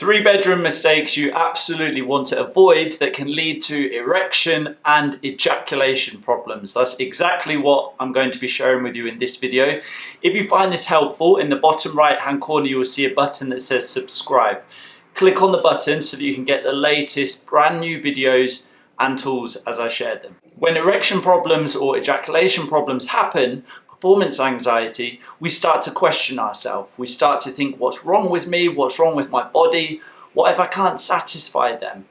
3-bedroom mistakes you absolutely want to avoid that can lead to erection and ejaculation problems. That's exactly what I'm going to be sharing with you in this video. If you find this helpful, in the bottom right hand corner you will see a button that says subscribe. Click on the button so that you can get the latest brand new videos and tools as I share them. When erection problems or ejaculation problems happen, performance anxiety, we start to question ourselves. We start to think, what's wrong with me? What's wrong with my body? What if I can't satisfy them?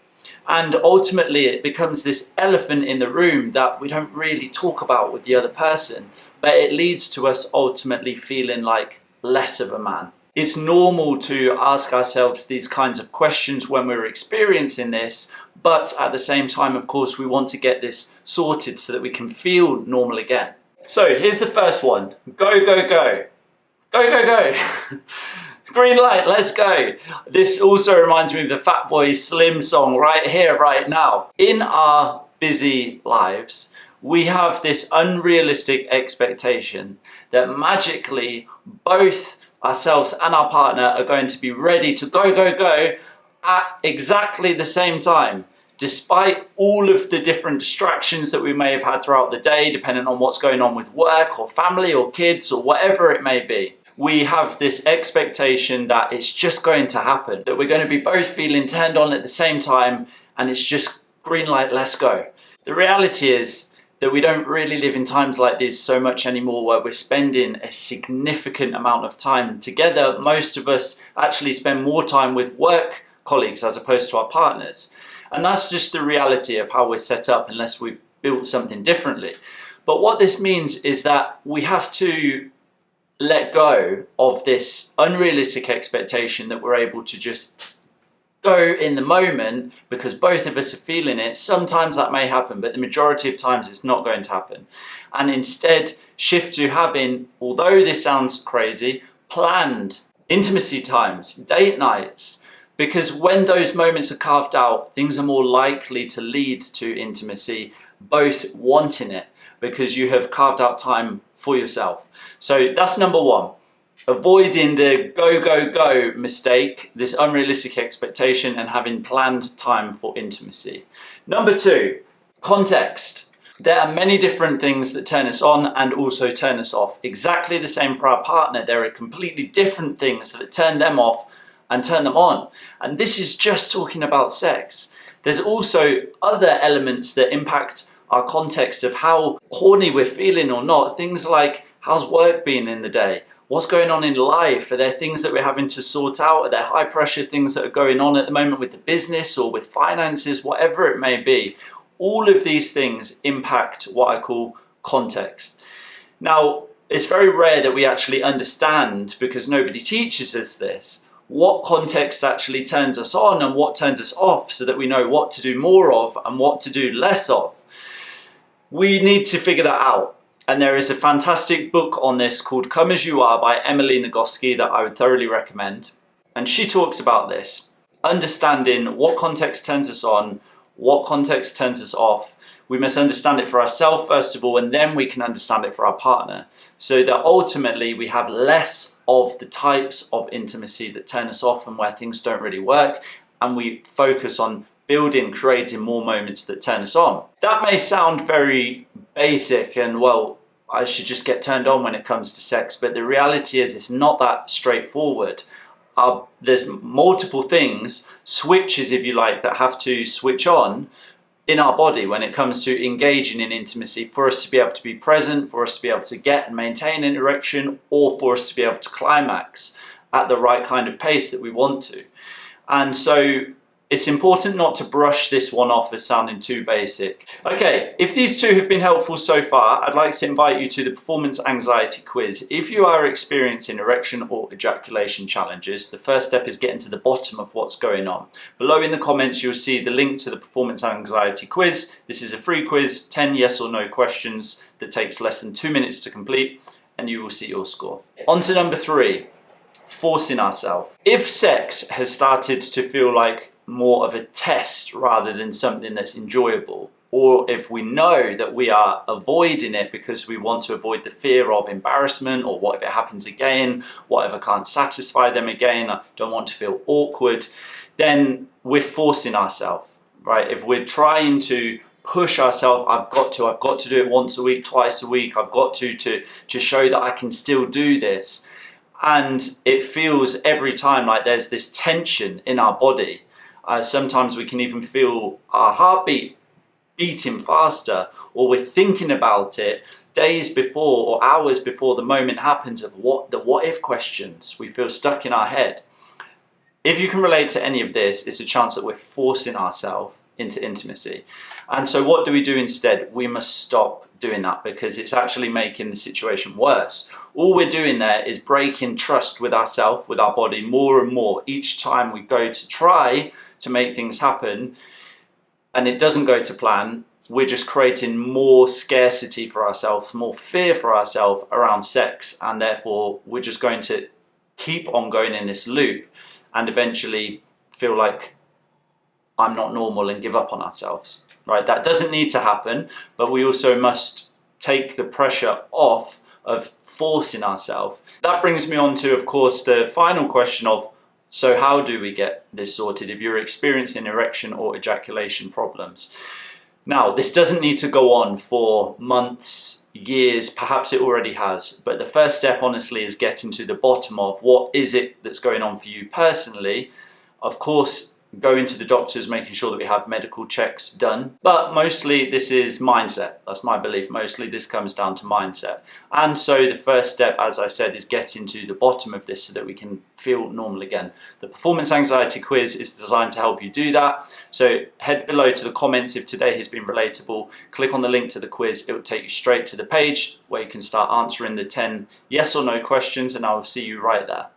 And ultimately it becomes this elephant in the room that we don't really talk about with the other person, but it leads to us ultimately feeling like less of a man. It's normal to ask ourselves these kinds of questions when we're experiencing this, but at the same time, of course, we want to get this sorted so that we can feel normal again. So here's the first one. Go, go, go. Go, go, go. Green light, let's go. This also reminds me of the Fatboy Slim song, Right Here, Right Now. In our busy lives, we have this unrealistic expectation that magically both ourselves and our partner are going to be ready to go, go, go at exactly the same time. Despite all of the different distractions that we may have had throughout the day, depending on what's going on with work or family or kids or whatever it may be, we have this expectation that it's just going to happen, that we're going to be both feeling turned on at the same time and it's just green light, let's go. The reality is that we don't really live in times like this so much anymore where we're spending a significant amount of time together. Most of us actually spend more time with work colleagues as opposed to our partners. And that's just the reality of how we're set up unless we've built something differently. But what this means is that we have to let go of this unrealistic expectation that we're able to just go in the moment because both of us are feeling it. Sometimes that may happen, but the majority of times it's not going to happen. And instead shift to having, although this sounds crazy, planned intimacy times, date nights. Because when those moments are carved out, things are more likely to lead to intimacy, both wanting it, because you have carved out time for yourself. So that's number one. Avoiding the go, go, go mistake, this unrealistic expectation, and having planned time for intimacy. Number two, context. There are many different things that turn us on and also turn us off. Exactly the same for our partner. There are completely different things that turn them off and turn them on. And this is just talking about sex. There's also other elements that impact our context of how horny we're feeling or not. Things like, how's work been in the day? What's going on in life? Are there things that we're having to sort out? Are there high pressure things that are going on at the moment with the business or with finances, whatever it may be? All of these things impact what I call context. Now, it's very rare that we actually understand, because nobody teaches us this, what context actually turns us on and what turns us off, so that we know what to do more of and what to do less of. We need to figure that out. And there is a fantastic book on this called Come As You Are by Emily Nagoski that I would thoroughly recommend. And she talks about this, understanding what context turns us on, what context turns us off. We must understand it for ourselves first of all, and then we can understand it for our partner, so that ultimately we have less of the types of intimacy that turn us off and where things don't really work, and we focus on building, creating more moments that turn us on. That may sound very basic and, well, I should just get turned on when it comes to sex, but the reality is it's not that straightforward. There's multiple things, switches if you like, that have to switch on in our body when it comes to engaging in intimacy for us to be able to be present, for us to be able to get and maintain an erection, or for us to be able to climax at the right kind of pace that we want to. And so it's important not to brush this one off as sounding too basic. Okay, if these two have been helpful so far, I'd like to invite you to the performance anxiety quiz. If you are experiencing erection or ejaculation challenges, the first step is getting to the bottom of what's going on. Below in the comments, you'll see the link to the performance anxiety quiz. This is a free quiz, 10 yes or no questions that takes less than 2 minutes to complete, and you will see your score. On to number three, forcing ourselves. If sex has started to feel like more of a test rather than something that's enjoyable, or if we know that we are avoiding it because we want to avoid the fear of embarrassment, or what if it happens again, what if I can't satisfy them again, I don't want to feel awkward, then we're forcing ourselves, right? If we're trying to push ourselves, I've got to do it once a week, twice a week, I've got to show that I can still do this. And it feels every time like there's this tension in our body. Sometimes we can even feel our heartbeat beating faster, or we're thinking about it days before or hours before the moment happens, of the what if questions. We feel stuck in our head. If you can relate to any of this, it's a chance that we're forcing ourselves into intimacy. And so what do we do instead? We must stop doing that, because it's actually making the situation worse. All we're doing there is breaking trust with ourselves, with our body, more and more. Each time we go to try to make things happen and it doesn't go to plan, we're just creating more scarcity for ourselves, more fear for ourselves around sex, and therefore we're just going to keep on going in this loop and eventually feel like I'm not normal and give up on ourselves, right? That doesn't need to happen, but we also must take the pressure off of forcing ourselves. That brings me on to, of course, the final question of, so how do we get this sorted if you're experiencing erection or ejaculation problems? Now, this doesn't need to go on for months, years, perhaps it already has, but the first step, honestly, is getting to the bottom of what is it that's going on for you personally. Of course, going to the doctors, making sure that we have medical checks done. But mostly this is mindset. That's my belief. Mostly this comes down to mindset. And so the first step, as I said, is getting to the bottom of this so that we can feel normal again. The performance anxiety quiz is designed to help you do that. So head below to the comments if today has been relatable. Click on the link to the quiz. It will take you straight to the page where you can start answering the 10 yes or no questions, and I will see you right there.